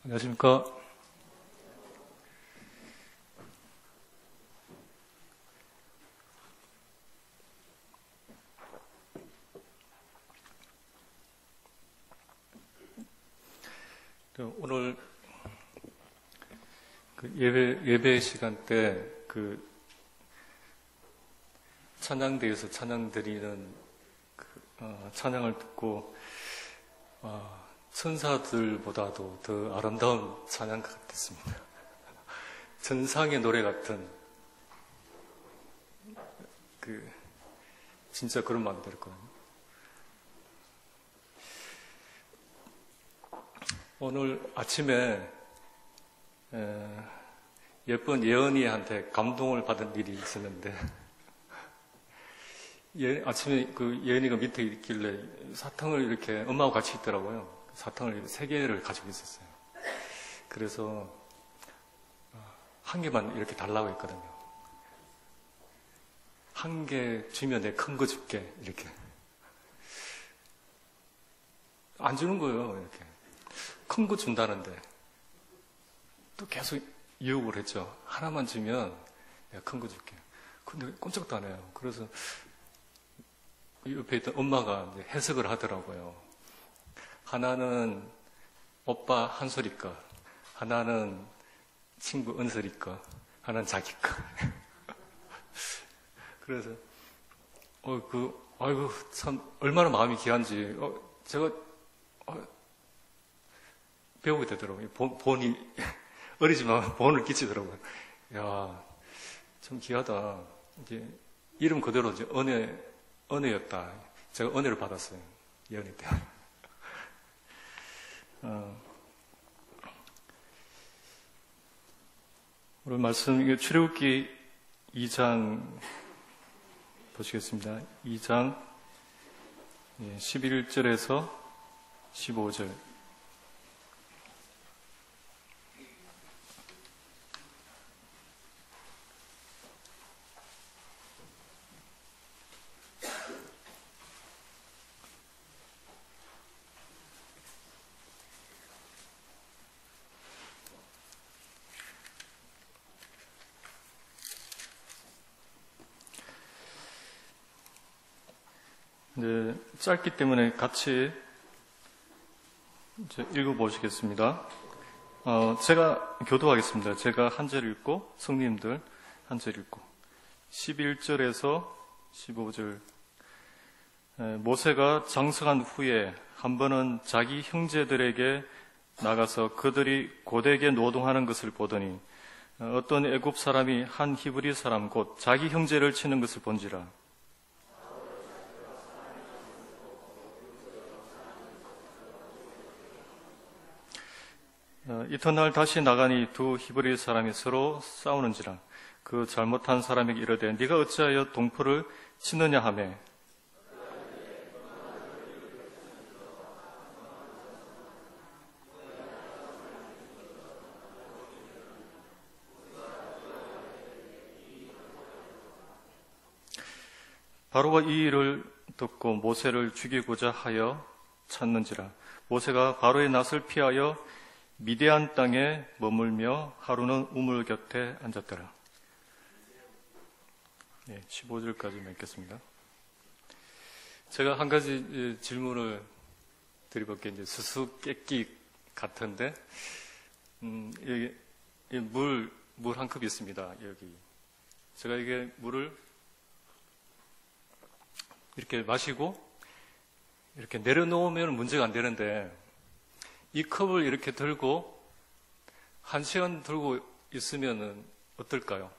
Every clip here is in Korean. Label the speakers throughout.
Speaker 1: 안녕하십니까. 오늘 예배 시간 때 찬양대에서 찬양 드리는 찬양을 듣고 천사들보다도 더 아름다운 찬양 같았습니다. 전상의 노래 같은 진짜 그런 마음이 들었거든요. 오늘 아침에 예쁜 예언이한테 감동을 받은 일이 있었는데 아침에 예언이가 밑에 있길래 사탕을 이렇게 엄마하고 같이 있더라고요. 사탕을 3개를 가지고 있었어요. 그래서 한 개만 이렇게 달라고 했거든요. 한 개 주면 내가 큰 거 줄게 이렇게 안 주는 거예요. 이렇게 큰 거 준다는데 또 계속 유혹을 했죠. 하나만 주면 내가 큰 거 줄게. 근데 꼼짝도 안 해요. 그래서 옆에 있던 엄마가 이제 해석을 하더라고요. 하나는 오빠 한솔이 거, 하나는 친구 은솔이 거, 하나는 자기 거. 그래서 아이고 참 얼마나 마음이 귀한지 제가 배우게 되더라고요. 본이 어리지만 본을 끼치더라고요. 야, 참 귀하다. 이제 이름 그대로 이제 은혜였다. 제가 은혜를 받았어요. 예언이 때문에. 오늘 말씀, 출애굽기 2장 보시겠습니다. 2장 11절에서 15절. 네, 짧기 때문에 같이 이제 읽어보시겠습니다. 제가 교도하겠습니다. 제가 한 절 읽고 성님들 한 절 읽고 11절에서 15절. 모세가 장성한 후에 한 번은 자기 형제들에게 나가서 그들이 고되게 노동하는 것을 보더니 어떤 애굽 사람이 한 히브리 사람 곧 자기 형제를 치는 것을 본지라. 이튿날 다시 나가니 두 히브리 사람이 서로 싸우는지라. 그 잘못한 사람에게 이르되 네가 어찌하여 동포를 치느냐 하매 바로가 이 일을 듣고 모세를 죽이고자 하여 찾는지라. 모세가 바로의 낯을 피하여 미디안 땅에 머물며 하루는 우물 곁에 앉았더라. 15절까지 맺겠습니다. 제가 한 가지 질문을 드려볼게요. 이제 수수께끼 같은데, 물 한 컵 있습니다. 여기. 제가 이게 물을 이렇게 마시고, 이렇게 내려놓으면 문제가 안 되는데, 이 컵을 이렇게 들고 1시간 들고 있으면 어떨까요?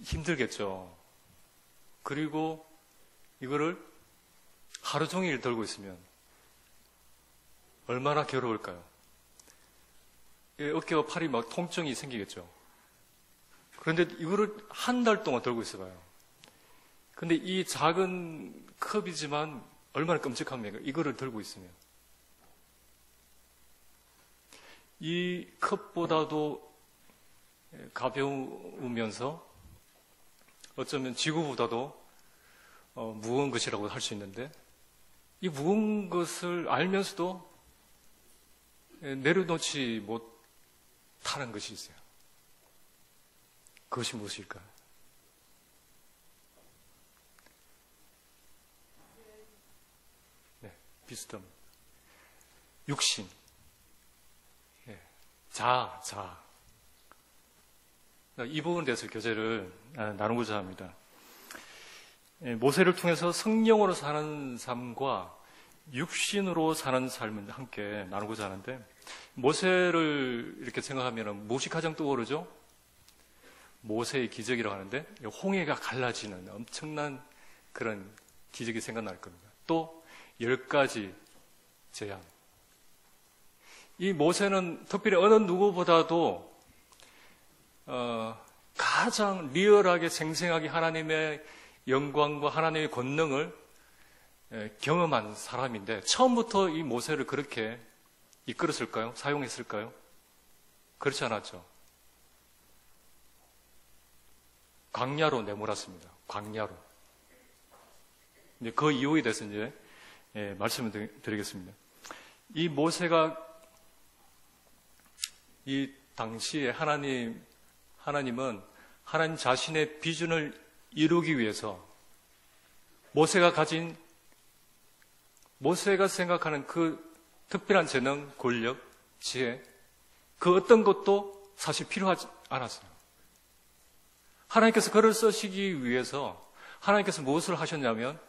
Speaker 1: 힘들겠죠. 그리고 이거를 하루 종일 들고 있으면 얼마나 괴로울까요? 어깨와 팔이 막 통증이 생기겠죠. 그런데 이거를 한 달 동안 들고 있어봐요. 근데 이 작은 컵이지만 얼마나 끔찍합니까? 이거를 들고 있으면. 이 컵보다도 가벼우면서 어쩌면 지구보다도 무거운 것이라고 할 수 있는데 이 무거운 것을 알면서도
Speaker 2: 내려놓지 못하는 것이 있어요. 그것이 무엇일까요? 네, 비슷합니다. 육신, 자아. 이 부분에 대해서 교제를 나누고자 합니다. 모세를 통해서 성령으로 사는 삶과 육신으로 사는 삶을 함께 나누고자 하는데, 모세를 이렇게 생각하면 무엇이 가장 떠오르죠? 모세의 기적이라고 하는데 홍해가 갈라지는 엄청난 그런 기적이 생각날 겁니다. 또 10가지 재앙. 이 모세는 특별히 어느 누구보다도 가장 리얼하게 생생하게 하나님의 영광과 하나님의 권능을 경험한 사람인데, 처음부터 이 모세를 그렇게 이끌었을까요? 사용했을까요? 그렇지 않았죠. 광야로 내몰았습니다. 광야로. 이제 그 이유에 대해서 이제 말씀을 드리겠습니다. 이 모세가 이 당시에 하나님은 하나님 자신의 비전을 이루기 위해서 모세가 생각하는 그 특별한 재능, 권력, 지혜, 그 어떤 것도 사실 필요하지 않았어요. 하나님께서 그를 쓰시기 위해서 하나님께서 무엇을 하셨냐면,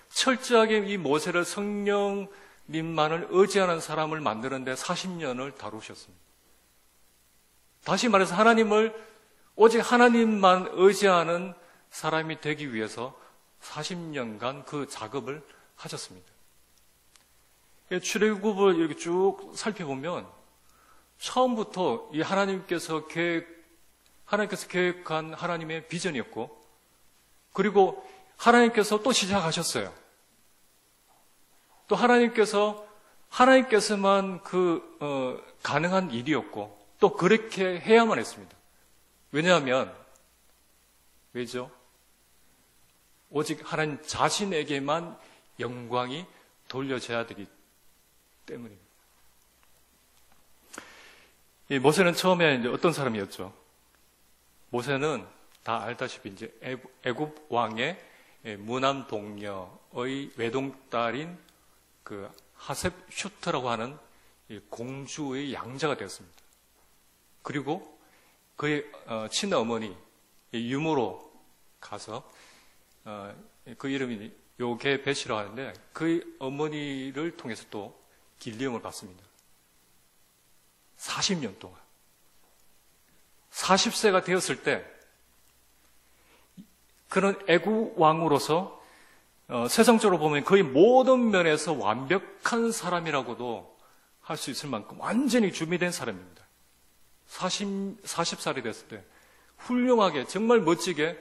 Speaker 2: 철저하게 이 모세를 성령님만을 의지하는 사람을 만드는데 40년을 다루셨습니다. 다시 말해서 오직 하나님만 의지하는 사람이 되기 위해서 40년간 그 작업을 하셨습니다. 출애굽을 이렇게 쭉 살펴보면 처음부터 이 하나님께서 계획한 하나님의 비전이었고, 그리고 하나님께서 또 시작하셨어요. 또 하나님께서만 가능한 일이었고, 또 그렇게 해야만 했습니다. 왜죠? 오직 하나님 자신에게만 영광이 돌려져야 되기 때문입니다. 이 모세는 처음에 이제 어떤 사람이었죠? 모세는 다 알다시피 이제 애굽 왕의 무남 동녀의 외동딸인 그 하셉슈트라고 하는 공주의 양자가 되었습니다. 그리고 그의 친어머니 유모로 가서 그 이름이 요게벳이라고 하는데, 그 어머니를 통해서 또 길림을 받습니다. 40년 동안. 40세가 되었을 때 그는 애국 왕으로서 세상적으로 보면 거의 모든 면에서 완벽한 사람이라고도 할 수 있을 만큼 완전히 준비된 사람입니다. 40살이 됐을 때 훌륭하게 정말 멋지게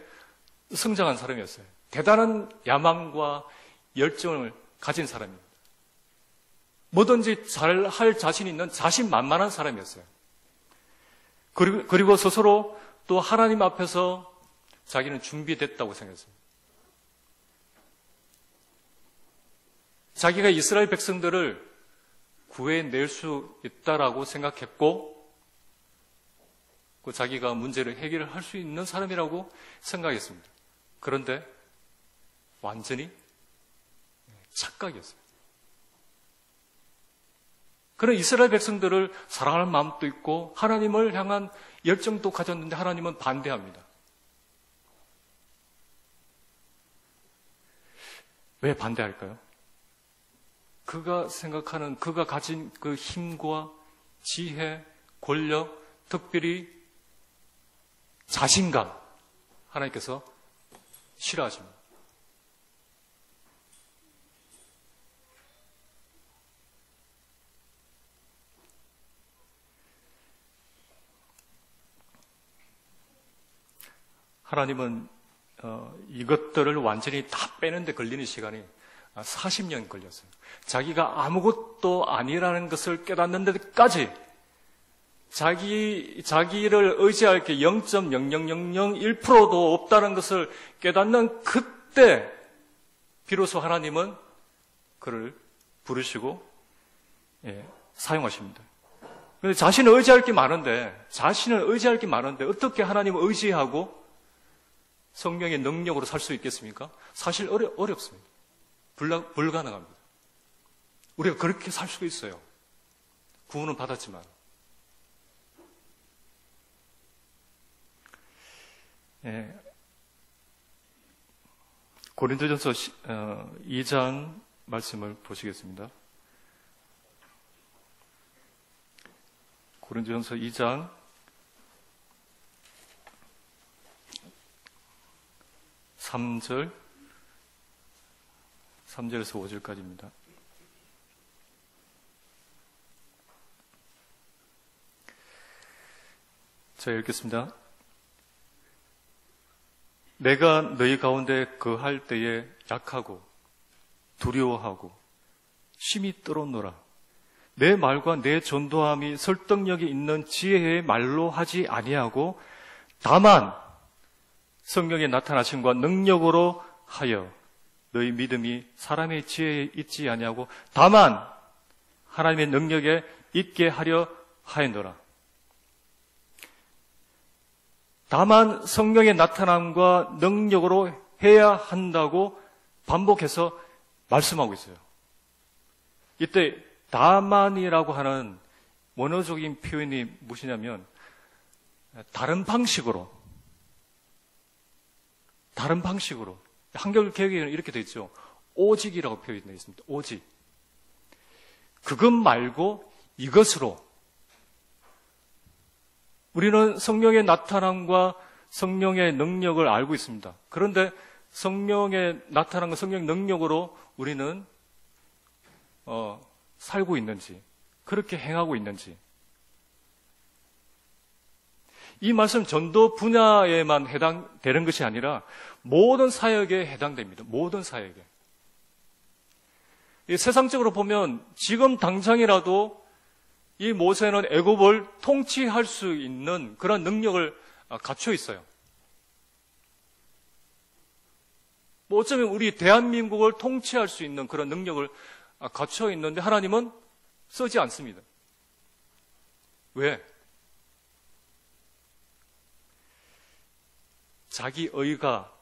Speaker 2: 성장한 사람이었어요. 대단한 야망과 열정을 가진 사람입니다. 뭐든지 잘할 자신 있는 자신만만한 사람이었어요. 그리고 스스로 또 하나님 앞에서 자기는 준비됐다고 생각했습니다. 자기가 이스라엘 백성들을 구해낼 수 있다라고 생각했고, 자기가 문제를 해결할 수 있는 사람이라고 생각했습니다. 그런데 완전히 착각이었어요. 그런 이스라엘 백성들을 사랑하는 마음도 있고 하나님을 향한 열정도 가졌는데 하나님은 반대합니다. 왜 반대할까요? 그가 가진 그 힘과 지혜, 권력, 특별히 자신감, 하나님께서 싫어하십니다. 하나님은 이것들을 완전히 다 빼는데 걸리는 시간이 40년 걸렸어요. 자기가 아무것도 아니라는 것을 깨닫는 데까지 자기를 의지할 게 0.0001%도 없다는 것을 깨닫는 그때 비로소 하나님은 그를 부르시고 사용하십니다. 근데 자신을 의지할 게 많은데 어떻게 하나님을 의지하고 성령의 능력으로 살 수 있겠습니까? 사실 어렵습니다. 불가능합니다. 우리가 그렇게 살 수가 있어요. 구원은 받았지만.
Speaker 1: 고린도전서 2장 말씀을 보시겠습니다. 고린도전서 2장 3절에서 5절까지입니다. 제가 읽겠습니다. 내가 너희 가운데 거할 때에 약하고 두려워하고 심히 떨었노라. 내 말과 내 전도함이 설득력이 있는 지혜의 말로 하지 아니하고 다만 성령의 나타나심과 능력으로 하여 너희 믿음이 사람의 지혜에 있지 아니하고 다만 하나님의 능력에 있게 하려 하였노라. 다만 성령의 나타남과 능력으로 해야 한다고 반복해서 말씀하고 있어요. 이때 다만이라고 하는 원어적인 표현이 무엇이냐면 다른 방식으로 한글 개혁에는 이렇게 되어 있죠. 오직이라고 표현되어 있습니다. 오직. 그것 말고 이것으로 우리는 성령의 나타남과 성령의 능력을 알고 있습니다. 그런데 성령의 나타남과 성령의 능력으로 우리는 살고 있는지, 그렇게 행하고 있는지. 이 말씀 전도 분야에만 해당되는 것이 아니라 모든 사역에 해당됩니다. 모든 사역에. 세상적으로 보면 지금 당장이라도 이 모세는 애굽을 통치할 수 있는 그런 능력을 갖춰 있어요. 어쩌면 우리 대한민국을 통치할 수 있는 그런 능력을 갖춰 있는데 하나님은 쓰지 않습니다. 왜? 자기 의가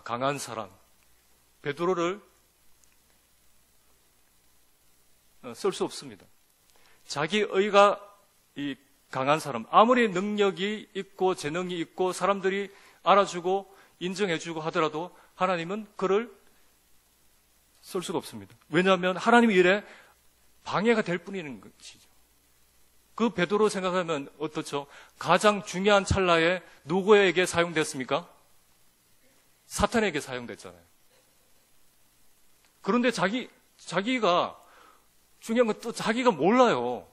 Speaker 1: 강한 사람, 베드로를 쓸 수 없습니다. 자기 의가 강한 사람, 아무리 능력이 있고 재능이 있고 사람들이 알아주고 인정해주고 하더라도 하나님은 그를 쓸 수가 없습니다. 왜냐하면 하나님의 일에 방해가 될 뿐이는 것이죠. 그 베드로 생각하면 어떻죠? 가장 중요한 찰나에 누구에게 사용됐습니까? 사탄에게 사용됐잖아요. 그런데 자기가 중요한 건 또 자기가 몰라요.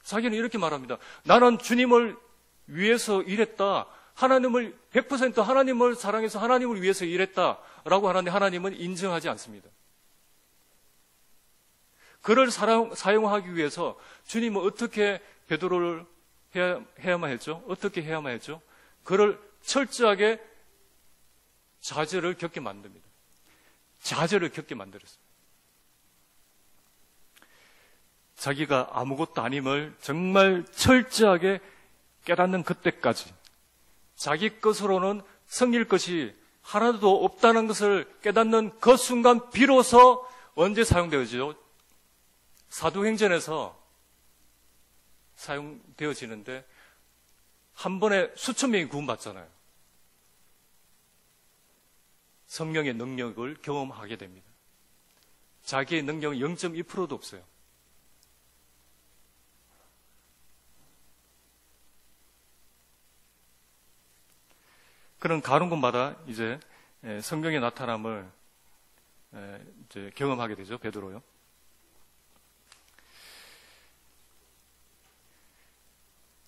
Speaker 1: 자기는 이렇게 말합니다. 나는 주님을 위해서 일했다. 100% 하나님을 사랑해서 하나님을 위해서 일했다라고 하는데 하나님은 인정하지 않습니다. 그를 사용하기 위해서 주님은 어떻게 베드로를 해야만 했죠? 어떻게 해야만 했죠? 그를 철저하게 좌절을 겪게 만듭니다. 좌절을 겪게 만들었어요. 자기가 아무것도 아님을 정말 철저하게 깨닫는 그때까지 자기 것으로는 섬길 것이 하나도 없다는 것을 깨닫는 그 순간 비로소 언제 사용되어지죠? 사도행전에서 사용되어지는데 한 번에 수천 명이 구원받잖아요. 성령의 능력을 경험하게 됩니다. 자기의 능력은 0.2%도 없어요. 그런 가는 곳마다 이제 성령의 나타남을 이제 경험하게 되죠. 베드로요.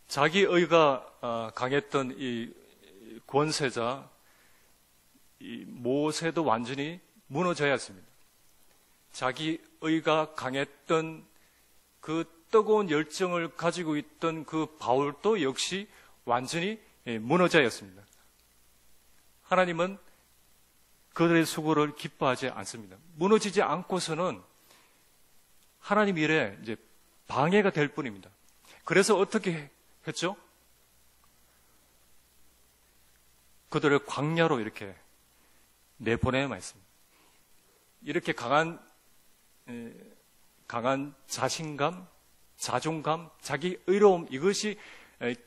Speaker 1: 자기 의가 강했던 이 권세자 이 모세도 완전히 무너져야 했습니다. 자기 의가 강했던 그 뜨거운 열정을 가지고 있던 그 바울도 역시 완전히 무너져야 했습니다. 하나님은
Speaker 2: 그들의 수고를 기뻐하지 않습니다. 무너지지 않고서는 하나님 일에 이제 방해가 될 뿐입니다. 그래서 어떻게 했죠? 그들을 광야로 이렇게 내보내야만 했습니다. 이렇게 강한 자신감, 자존감, 자기 의로움, 이것이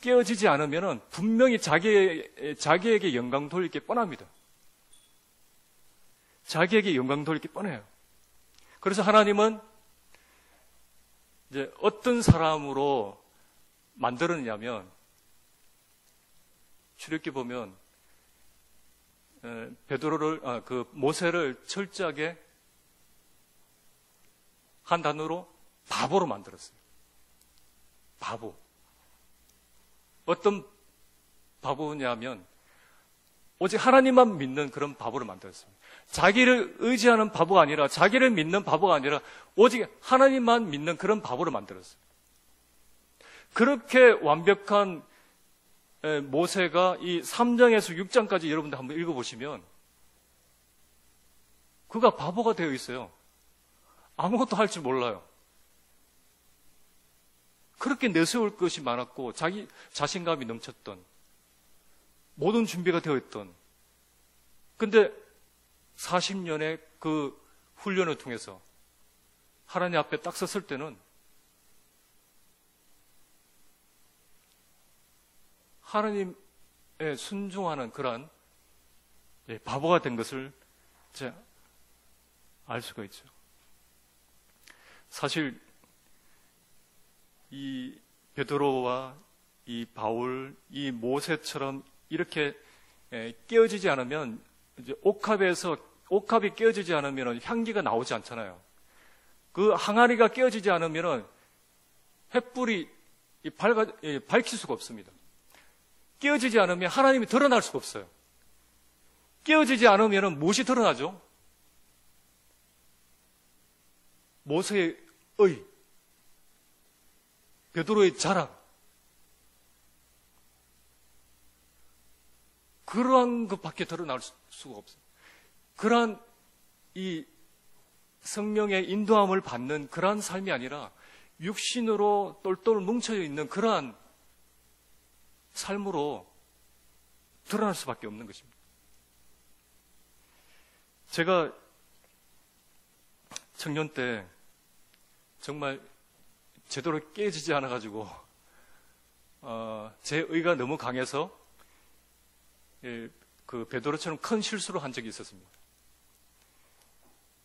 Speaker 2: 깨어지지 않으면 분명히 자기에게 영광 돌릴 게 뻔합니다. 자기에게 영광 돌릴 게 뻔해요. 그래서 하나님은 이제 어떤 사람으로 만들었냐면, 출애굽기 보면 모세를 철저하게 한 단어로 바보로 만들었어요. 바보. 어떤 바보냐면 오직 하나님만 믿는 그런 바보를 만들었습니다. 자기를 의지하는 바보가 아니라, 자기를 믿는 바보가 아니라 오직 하나님만 믿는 그런 바보를 만들었어요. 그렇게 완벽한 모세가 이 3장에서 6장까지 여러분들 한번 읽어보시면 그가 바보가 되어 있어요. 아무것도 할 줄 몰라요. 그렇게 내세울 것이 많았고 자기 자신감이 넘쳤던, 모든 준비가 되어 있던, 근데 40년의 그 훈련을 통해서 하나님 앞에 딱 섰을 때는 하나님에 순종하는 그러한 바보가 된 것을 이제 알 수가 있죠. 사실 이 베드로와 이 바울, 이 모세처럼 이렇게 깨어지지 않으면, 이제 옥합이 깨어지지 않으면 향기가 나오지 않잖아요. 그 항아리가 깨어지지 않으면 횃불이 밝힐 수가 없습니다. 깨어지지 않으면 하나님이 드러날 수가 없어요. 깨어지지 않으면 무엇이 드러나죠? 모세의 의, 베드로의 자랑, 그러한 것밖에 드러날 수가 없어요. 그러한 이 성령의 인도함을 받는 그러한 삶이 아니라 육신으로 똘똘 뭉쳐 있는 그러한 삶으로 드러날 수밖에 없는 것입니다. 제가 청년 때 정말 제대로 깨지지 않아가지고 제 의가 너무 강해서 그 베드로처럼 큰 실수를 한 적이 있었습니다.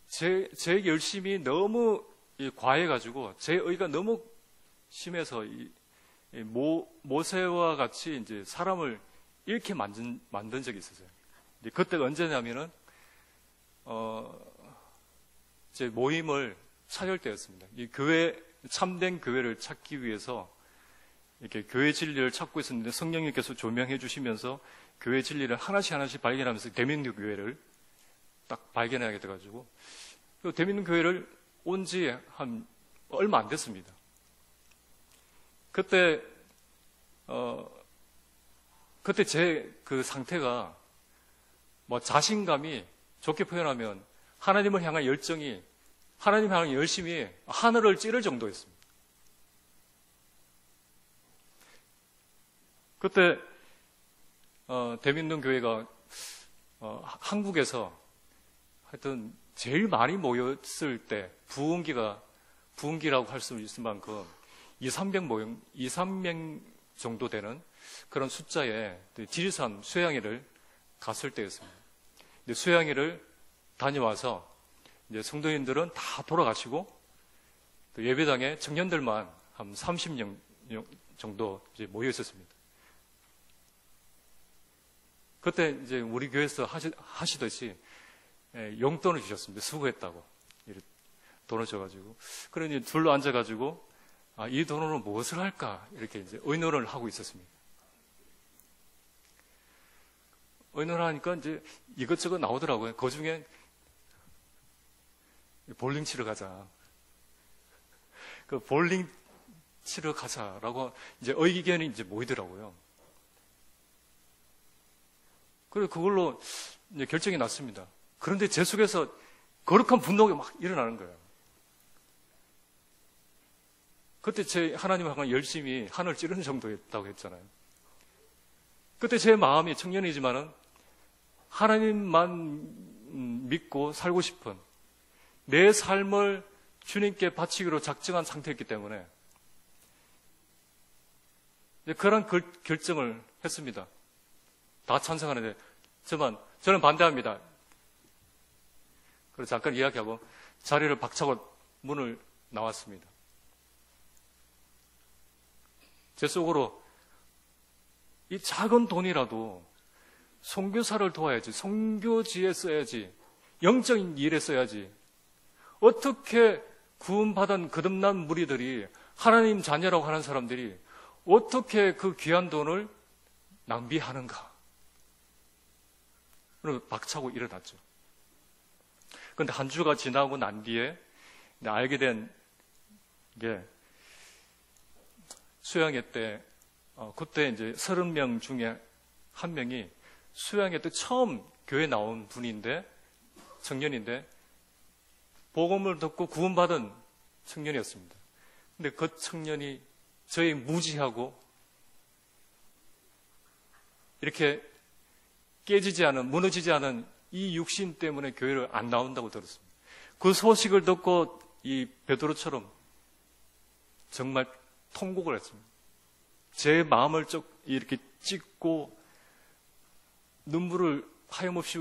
Speaker 2: 제 열심이 너무 과해가지고 제 의가 너무 심해서 모세와 같이 이제 사람을 잃게 만든 적이 있었어요. 그때가 언제냐면은 제 모임을 찾을 때였습니다. 이 참된 교회를 찾기 위해서 이렇게 교회 진리를 찾고 있었는데 성령님께서 조명해 주시면서 교회 진리를 하나씩 발견하면서 대민교 교회를 딱 발견하게 돼가지고 대민교 교회를 온 지 한 얼마 안 됐습니다. 그때 제 그 상태가 자신감이, 좋게 표현하면 하나님을 향한 열정이, 하나님을 향한 열심이 하늘을 찌를 정도였습니다. 그때 대민동 교회가 한국에서 하여튼 제일 많이 모였을 때 부흥기라고 할 수 있을 만큼 2-300 정도 되는 그런 숫자의 지리산 수양회를 갔을 때였습니다. 근데 수양회를 다녀와서 이제 성도님들은 다 돌아가시고 또 예배당에 청년들만 한 30명 정도 이제 모여 있었습니다. 그때 이제 우리 교회에서 하시듯이 용돈을 주셨습니다. 수고했다고. 돈을 줘가지고. 그러니 둘러 앉아가지고, 이 돈으로 무엇을 할까? 이렇게 이제 의논을 하고 있었습니다. 의논을 하니까 이제 이것저것 나오더라고요. 그 중에 볼링 치러 가자. 그 볼링 치러 가자라고 이제 의견이 이제 모이더라고요. 그래서 그걸로 이제 결정이 났습니다. 그런데 제 속에서 거룩한 분노가 막 일어나는 거예요. 그때 제 하나님을 향해 열심히 하늘 찌르는 정도였다고 했잖아요. 그때 제 마음이 청년이지만은 하나님만 믿고 살고 싶은 내 삶을 주님께 바치기로 작정한 상태였기 때문에 그런 결정을 했습니다. 다 찬성하는데 저는 반대합니다. 그래서 잠깐 이야기하고 자리를 박차고 문을 나왔습니다. 제 속으로 이 작은 돈이라도 선교사를 도와야지, 선교지에 써야지, 영적인 일에 써야지. 어떻게 구원받은 거듭난 무리들이, 하나님 자녀라고 하는 사람들이 어떻게 그 귀한 돈을 낭비하는가? 그리고 박차고 일어났죠. 그런데 한 주가 지나고 난 뒤에 알게 된 게 수양회 때 그때 이제 30명 중에 한 명이 수양회 때 처음 교회 나온 분인데, 청년인데 복음을 듣고 구원받은 청년이었습니다. 근데 그 청년이 저희 무지하고 이렇게 깨지지 않은, 무너지지 않은 이 육신 때문에 교회를 안 나온다고 들었습니다. 그 소식을 듣고 이 베드로처럼 정말 통곡을 했습니다. 제 마음을 이렇게 찢고 눈물을 하염없이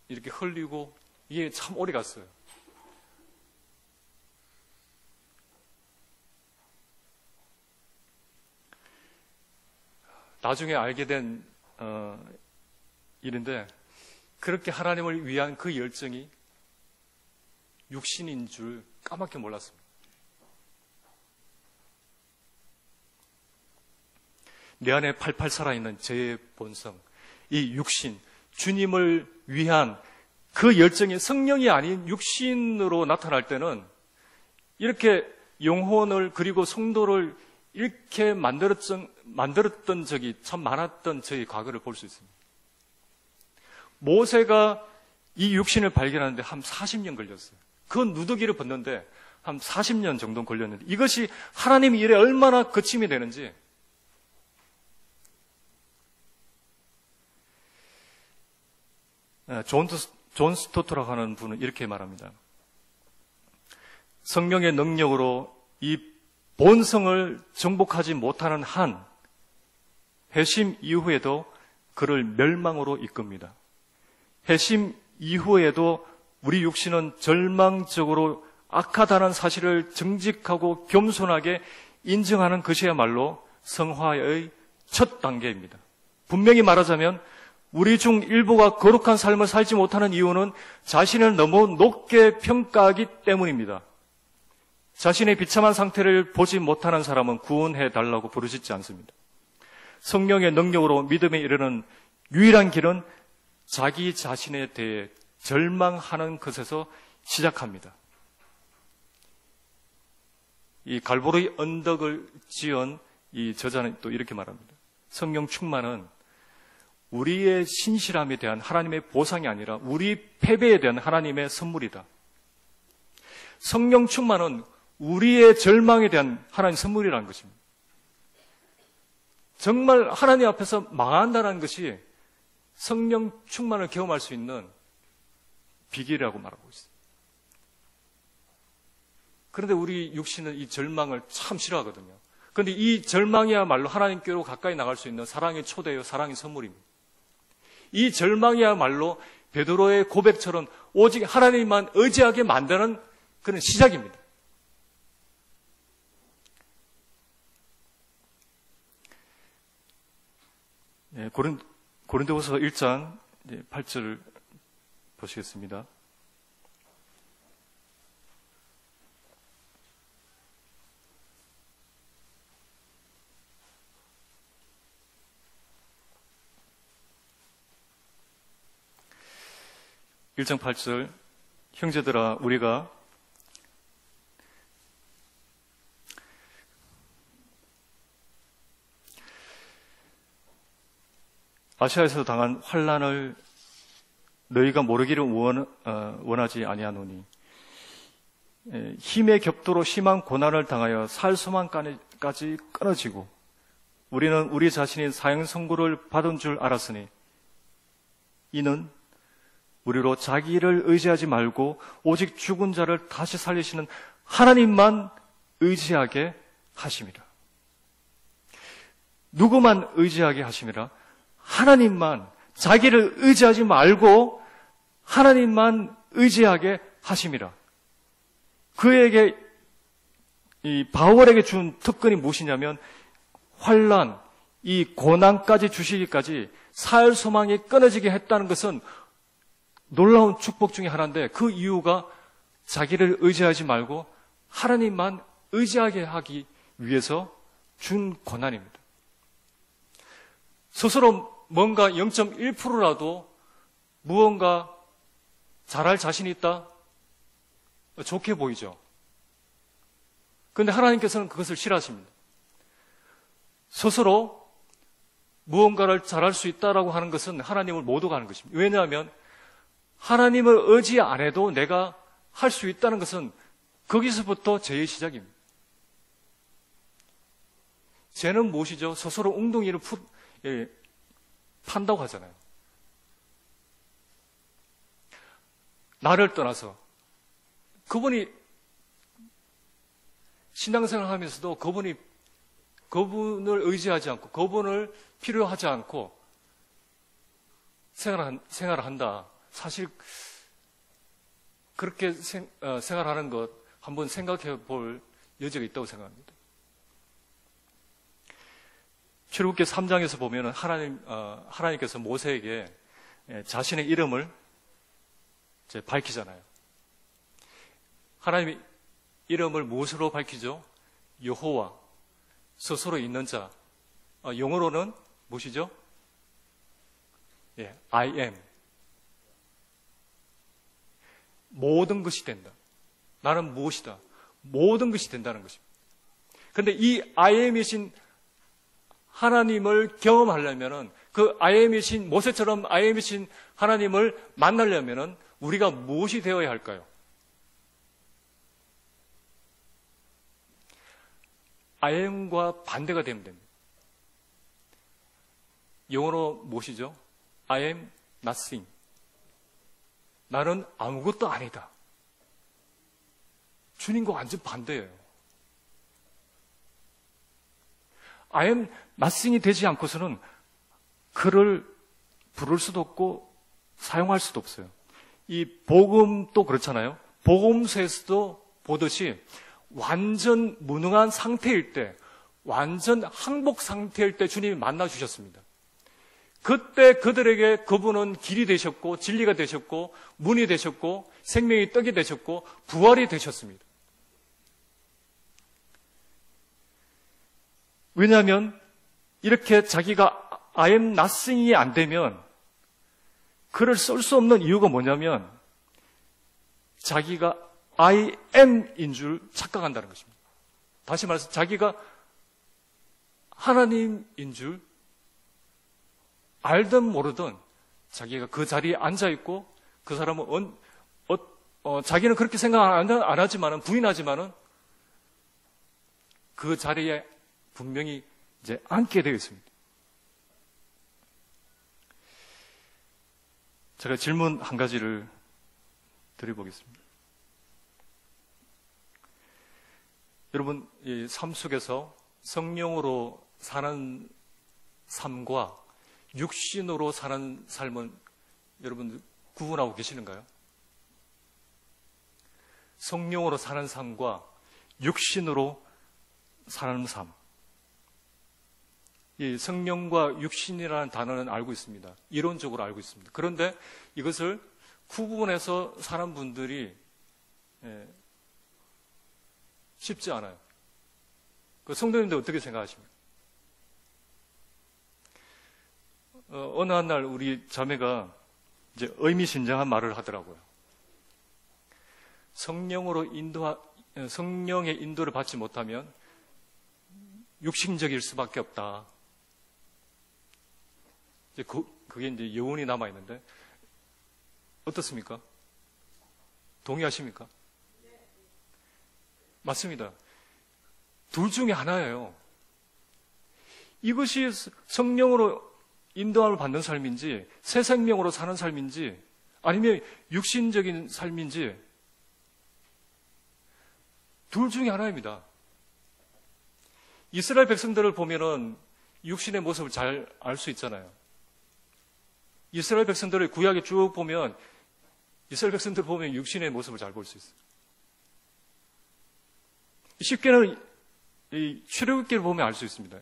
Speaker 2: 이렇게 흘리고, 이게 참 오래 갔어요. 나중에 알게 된 일인데, 그렇게 하나님을 위한 그 열정이 육신인 줄 까맣게 몰랐습니다. 내 안에 팔팔 살아있는 제 본성, 이 육신, 주님을 위한 그 열정이 성령이 아닌 육신으로 나타날 때는 이렇게 영혼을, 그리고 성도를 이렇게 만들었던 적이 참 많았던 저희 과거를 볼 수 있습니다. 모세가 이 육신을 발견하는데 한 40년 걸렸어요. 그 누더기를 벗는데 한 40년 정도 걸렸는데, 이것이 하나님의 일에 얼마나 거침이 되는지. 존 스토트라고 하는 분은 이렇게 말합니다. 성령의 능력으로 이 본성을 정복하지 못하는 한, 회심 이후에도 그를 멸망으로 이끕니다. 회심 이후에도 우리 육신은 절망적으로 악하다는 사실을 정직하고 겸손하게 인정하는 것이야말로 성화의 첫 단계입니다. 분명히 말하자면 우리 중 일부가 거룩한 삶을 살지 못하는 이유는 자신을 너무 높게 평가하기 때문입니다. 자신의 비참한 상태를 보지 못하는 사람은 구원해 달라고 부르짖지 않습니다. 성령의 능력으로 믿음에 이르는 유일한 길은 자기 자신에 대해 절망하는 것에서 시작합니다. 이 갈보리 언덕을 지은 이 저자는 또 이렇게 말합니다. 성령 충만은 우리의 신실함에 대한 하나님의 보상이 아니라 우리 패배에 대한 하나님의 선물이다. 성령 충만은 우리의 절망에 대한 하나님의 선물이라는 것입니다. 정말 하나님 앞에서 망한다는 것이 성령 충만을 경험할 수 있는 비결이라고 말하고 있어요. 그런데 우리 육신은 이 절망을 참 싫어하거든요. 그런데 이 절망이야말로 하나님께로 가까이 나갈 수 있는 사랑의 초대요, 사랑의 선물입니다. 이 절망이야말로 베드로의 고백처럼 오직 하나님만 의지하게 만드는 그런 시작입니다. 네, 고린도후서 1장 8절 보시겠습니다. (1장 8절) 형제들아 우리가 아시아에서 당한 환난을
Speaker 1: 너희가 모르기를 원하지 아니하노니 힘의 격도로 심한 고난을 당하여 살 소망까지 끊어지고 우리는 우리 자신이 사형 선고를 받은 줄 알았으니 이는 우리로 자기를 의지하지 말고 오직 죽은 자를 다시 살리시는 하나님만 의지하게 하심이라. 누구만 의지하게 하심이라? 하나님만, 자기를 의지하지 말고 하나님만 의지하게 하심이라. 그에게, 이 바울에게 준 특권이 무엇이냐면 환난, 이 고난까지 주시기까지 살 소망이 끊어지게 했다는 것은 놀라운 축복 중에 하나인데, 그 이유가 자기를 의지하지 말고 하나님만 의지하게 하기 위해서 준 고난입니다. 스스로 뭔가 0.1%라도 무언가 잘할 자신이 있다? 좋게 보이죠. 그런데 하나님께서는 그것을 싫어하십니다. 스스로 무언가를 잘할 수 있다라고 하는 것은 하나님을 못 오가는 것입니다. 왜냐하면 하나님을 의지 안 해도 내가 할 수 있다는 것은 거기서부터 죄의 시작입니다. 죄는 무엇이죠? 스스로 웅덩이를 판다고 하잖아요. 나를 떠나서 그분이 신앙생활 하면서도 그분을 의지하지 않고 그분을 필요하지 않고 생활을 한다. 사실 그렇게 생활하는 것 한번 생각해 볼 여지가 있다고 생각합니다. 출애굽기 3장에서 보면 하나님께서 모세에게 자신의 이름을 이제 밝히잖아요. 하나님의 이름을 무엇으로 밝히죠? 여호와, 스스로 있는 자. 영어로는 무엇이죠? I am. 모든 것이 된다. 나는 무엇이다. 모든 것이 된다는 것입니다. 그런데 이 I am이신 하나님을 경험하려면은 그 I am이신 모세처럼 I am이신 하나님을 만나려면은 우리가 무엇이 되어야 할까요? I am과 반대가 되면 됩니다. 영어로 무엇이죠? I am nothing. 나는 아무것도 아니다. 주님과 완전 반대예요. I am nothing이 되지 않고서는 그를 부를 수도 없고 사용할 수도 없어요. 이 복음도 그렇잖아요. 복음서에서도 보듯이 완전 무능한 상태일 때, 완전 항복 상태일 때 주님이 만나 주셨습니다. 그때 그들에게 그분은 길이 되셨고 진리가 되셨고 문이 되셨고 생명의 떡이 되셨고 부활이 되셨습니다. 왜냐하면 이렇게 자기가 I am nothing이 안 되면 글을 쓸 수 없는 이유가 뭐냐면 자기가 I am인 줄 착각한다는 것입니다. 다시 말해서 자기가 하나님인 줄 알든 모르든 자기가 그 자리에 앉아있고 그 사람은 자기는 그렇게 생각 안 하지만은 부인하지만은 그 자리에 분명히 이제 앉게 되어 있습니다. 제가 질문 한 가지를 드려보겠습니다. 여러분, 이 삶 속에서 성령으로 사는 삶과 육신으로 사는 삶은 여러분 구분하고 계시는가요? 성령으로 사는 삶과 육신으로 사는 삶. 이 성령과 육신이라는 단어는 알고 있습니다. 이론적으로 알고 있습니다. 그런데 이것을 구분해서 사는 분들이 쉽지 않아요. 그 성도님들 어떻게 생각하십니까? 어느 한 날 우리 자매가 이제 의미심장한 말을 하더라고요. 성령의 인도를 받지 못하면 육신적일 수밖에 없다. 이제 그게 이제 여운이 남아 있는데
Speaker 2: 어떻습니까? 동의하십니까? 맞습니다. 둘 중에 하나예요. 이것이 성령으로 인도함을 받는 삶인지, 새 생명으로 사는 삶인지, 아니면 육신적인 삶인지, 둘 중에 하나입니다. 이스라엘 백성들을 보면은 육신의 모습을 잘 알 수 있잖아요. 이스라엘 백성들을 구약에 쭉 보면, 이스라엘 백성들을 보면 육신의 모습을 잘 볼 수 있어요. 쉽게는 이 출애굽기를 보면 알 수 있습니다.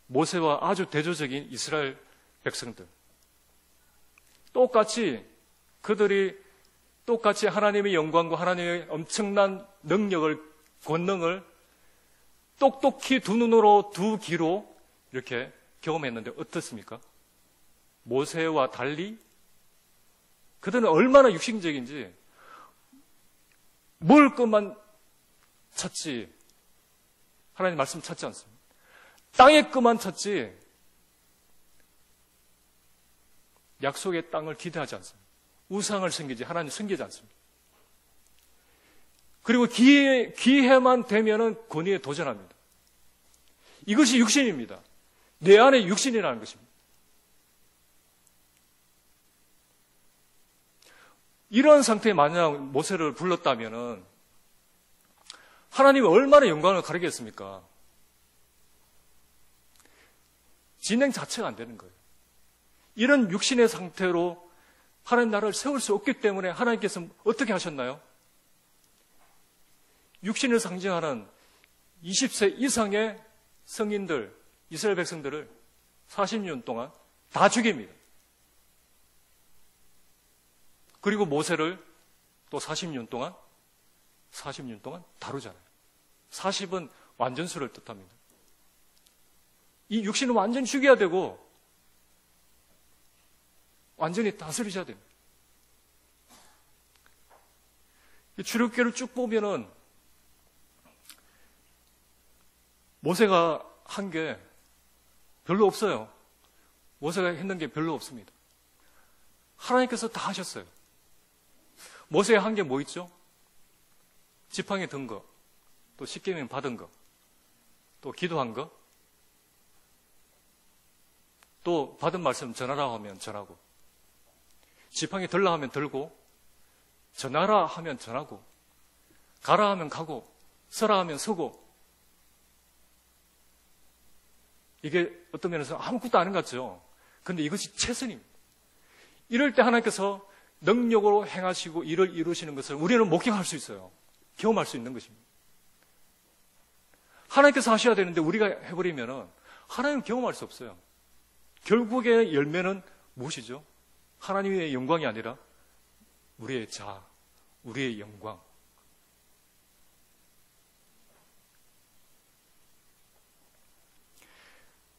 Speaker 2: 모세와 아주 대조적인 이스라엘 백성들. 그들이 똑같이 하나님의 영광과 하나님의 엄청난 능력을, 권능을 똑똑히 두 눈으로 두 귀로 이렇게 경험했는데 어떻습니까? 모세와 달리 그들은 얼마나 육신적인지 먹을 것만 찾지 하나님 말씀 찾지 않습니다. 땅의 것만 찾지 약속의 땅을 기대하지 않습니다. 우상을 섬기지 하나님 섬기지 않습니다. 그리고 기회만 되면은 권위에 도전합니다. 이것이 육신입니다. 내 안에 육신이라는 것입니다. 이런 상태에 만약 모세를 불렀다면은 하나님이 얼마나 영광을 가리겠습니까? 진행 자체가 안 되는 거예요. 이런 육신의 상태로 하나님 나라를 세울 수 없기 때문에 하나님께서 어떻게 하셨나요? 육신을 상징하는 20세 이상의 성인들, 이스라엘 백성들을 40년 동안 다 죽입니다. 그리고 모세를 또 40년 동안 다루잖아요. 40은 완전수를 뜻합니다. 이 육신은 완전히 죽여야 되고 완전히 다스리셔야 됩니다. 출애굽기를 쭉 보면은 모세가 한 게 별로 없어요. 모세가 했는 게 별로 없습니다. 하나님께서 다 하셨어요. 모세가 한 게 뭐 있죠? 지팡이 든 거, 또 십계명 받은 거, 또 기도한 거, 또 받은 말씀 전하라 하면 전하고, 지팡이 들라 하면 들고, 전하라 하면 전하고, 가라 하면 가고, 서라 하면 서고. 이게 어떤 면에서 아무것도 아닌 것 같죠. 그런데 이것이 최선입니다. 이럴 때 하나님께서 능력으로 행하시고 일을 이루시는 것을 우리는 목격할 수 있어요. 경험할 수 있는 것입니다. 하나님께서 하셔야 되는데 우리가 해버리면 하나님은 경험할 수 없어요. 결국의 열매는 무엇이죠? 하나님의 영광이 아니라 우리의 자아, 우리의 영광.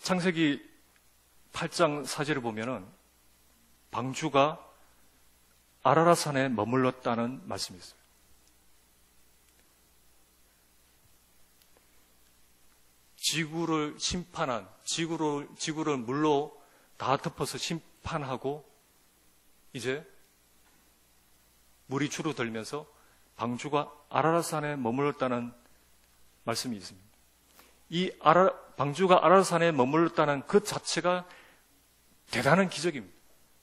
Speaker 2: 창세기 8장 4절을 보면은 방주가 아라라산에 머물렀다는 말씀이 있어요. 지구를 심판한, 지구를 물로 다 덮어서 심판하고 이제 물이 줄어들면서 방주가 아라라산에 머물렀다는 말씀이 있습니다. 방주가 아라라산에 머물렀다는 그 자체가 대단한 기적입니다.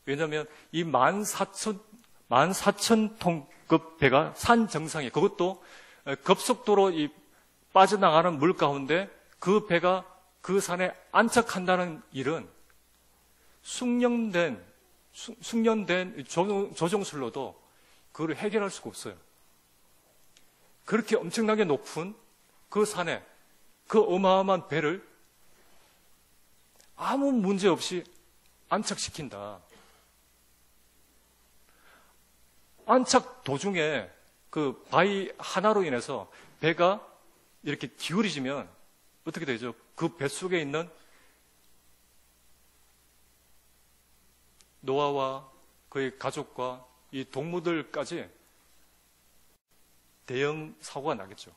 Speaker 2: 왜냐하면 이 14,000톤급 배가 산 정상에, 그것도 급속도로 빠져나가는 물 가운데 그 배가 그 산에 안착한다는 일은 숙련된 조종술로도 그걸 해결할 수가 없어요. 그렇게 엄청나게 높은 그 산에 그 어마어마한 배를 아무 문제 없이 안착시킨다. 안착 도중에 그 바위 하나로 인해서 배가 이렇게 기울어지면 어떻게 되죠? 그 배 속에 있는 노아와 그의 가족과 이 동무들까지 대형 사고가 나겠죠.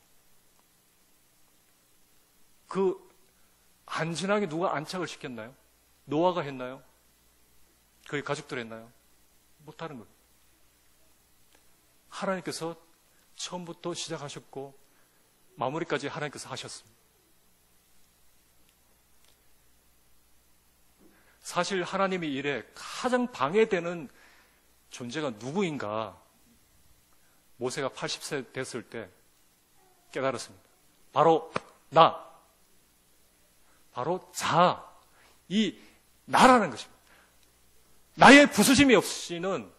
Speaker 2: 그 안전하게 누가 안착을 시켰나요? 노아가 했나요? 그의 가족들 했나요? 못하는 거예요. 하나님께서 처음부터 시작하셨고 마무리까지 하나님께서 하셨습니다. 사실 하나님의 일에 가장 방해되는 존재가 누구인가? 모세가 80세 됐을 때 깨달았습니다. 바로 나. 바로 이 나라는 것입니다. 나의 부수심이 없이는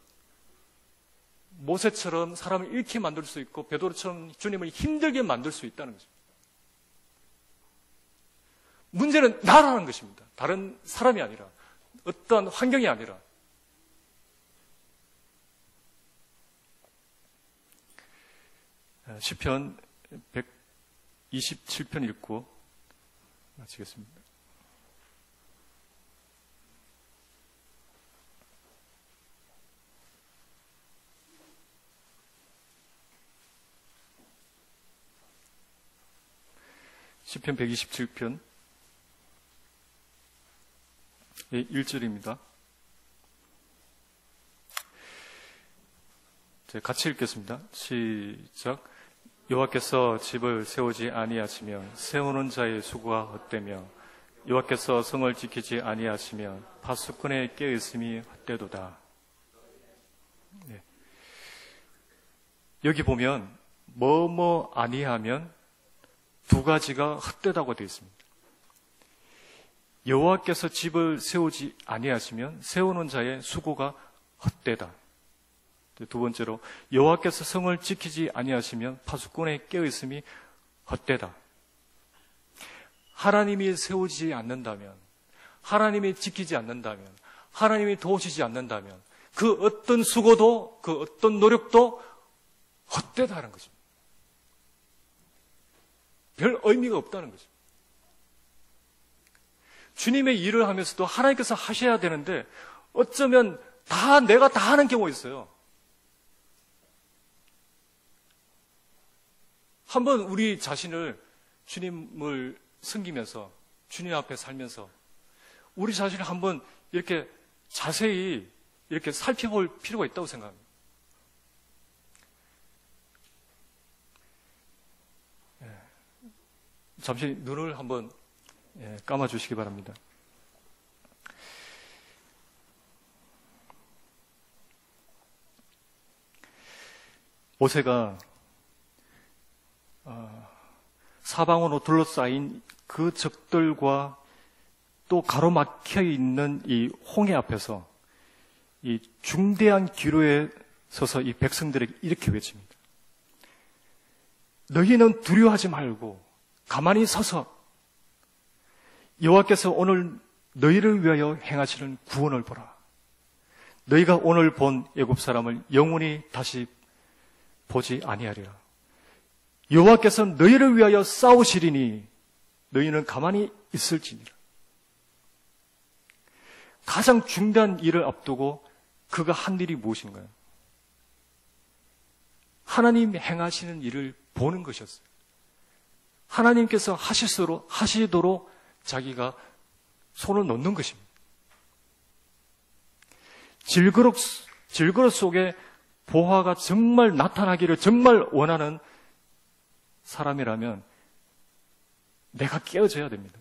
Speaker 2: 모세처럼 사람을 잃게 만들 수 있고 베드로처럼 주님을 힘들게 만들 수 있다는 것입니다. 문제는 나라는 것입니다. 다른 사람이 아니라 어떠한 환경이 아니라
Speaker 1: 시편 127편 읽고 마치겠습니다. 시편 127편 1절입니다. 같이 읽겠습니다. 시작. 여호와께서 집을 세우지 아니하시면 세우는 자의 수고가 헛되며 여호와께서 성을 지키지 아니하시면 파수꾼의 깨어있음이 헛되도다. 네. 여기 보면 뭐뭐 아니하면 두 가지가 헛되다고 되어 있습니다. 여호와께서 집을 세우지 아니하시면 세우는 자의 수고가 헛되다. 두 번째로 여호와께서 성을 지키지 아니하시면 파수꾼의 깨어있음이 헛되다. 하나님이 세우지 않는다면, 하나님이 지키지 않는다면, 하나님이 도우시지 않는다면 그 어떤 수고도 그 어떤 노력도 헛되다는 것입니다. 별 의미가 없다는 거죠. 주님의 일을 하면서도 하나님께서 하셔야 되는데 어쩌면 내가 다 하는 경우가 있어요. 한번 우리 자신을 주님을 섬기면서 주님 앞에 살면서 우리 자신을 한번 이렇게 자세히 이렇게 살펴볼 필요가 있다고 생각합니다. 잠시 눈을 한번 감아주시기 바랍니다. 모세가 사방으로 둘러싸인 그 적들과 또 가로막혀 있는 이 홍해 앞에서 이 중대한 기로에 서서 이 백성들에게 이렇게 외칩니다. 너희는 두려워하지 말고 가만히 서서 여호와께서 오늘 너희를 위하여 행하시는 구원을 보라. 너희가 오늘 본 애굽 사람을 영원히 다시 보지 아니하리라. 여호와께서 너희를 위하여 싸우시리니 너희는 가만히 있을지니라. 가장 중대한 일을 앞두고 그가 한 일이 무엇인가요? 하나님 행하시는 일을 보는 것이었어요. 하나님께서 하시도록 자기가 손을 놓는 것입니다. 질그릇 속에 보화가 정말 나타나기를 정말 원하는 사람이라면 내가 깨어져야 됩니다.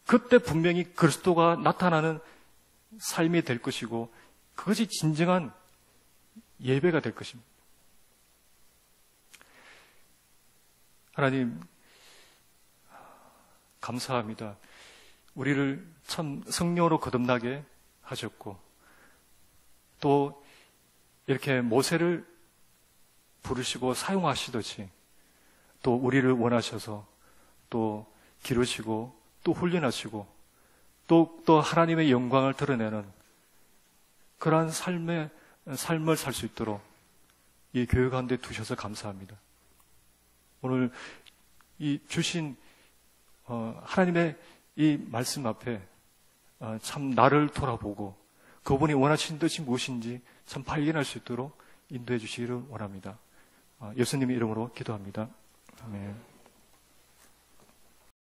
Speaker 1: 그때 분명히 그리스도가 나타나는 삶이 될 것이고 그것이 진정한 예배가 될 것입니다. 하나님 감사합니다. 우리를 참 성령으로 거듭나게 하셨고 또 이렇게 모세를 부르시고 사용하시듯이 또 우리를 원하셔서 또 기르시고 또 훈련하시고 또 하나님의 영광을 드러내는 그러한 삶을 살 수 있도록 이 교회 가운데 두셔서 감사합니다. 오늘 이 주신 하나님의 이 말씀 앞에 참 나를 돌아보고 그분이 원하시는 뜻이 무엇인지 참 발견할 수 있도록 인도해 주시기를 원합니다. 예수님의 이름으로 기도합니다. 아멘.